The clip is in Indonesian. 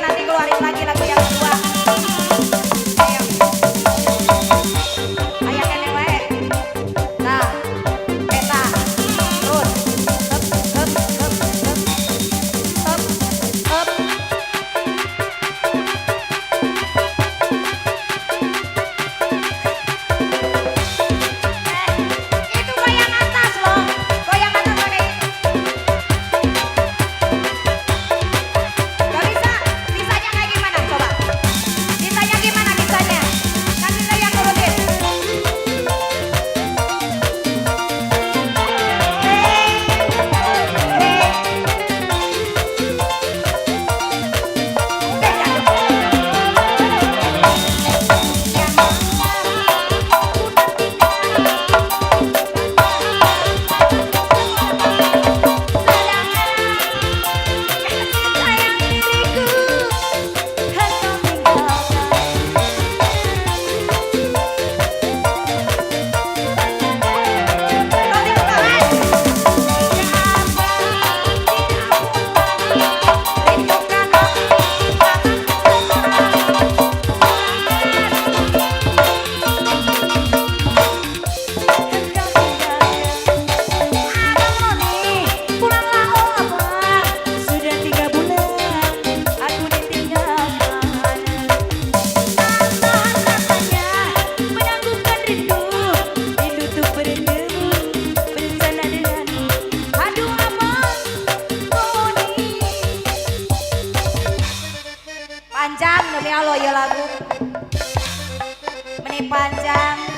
nanti keluarin lagi lagu yang kedua. Ayo. Ayo kene wae. Nah, peta. Terus. Up, up, up, up. Up, up. Itu goyang atas loh. Goyang atas pakai itu. Gak bisa. Bisanya kayak gimana coba? Bisanya gimana bisanya? Nanti saya yang nurutin. Udah jatuh. Sayang diriku, engkau tinggalkan. Sudah 3 bulan aku ditinggalkan. Rasanya menangguhkan rindu, rindu tuh bertemu bersama denganmu. Aduh abang, oh ini panjang demi Allah ya lagu. Meni panjang.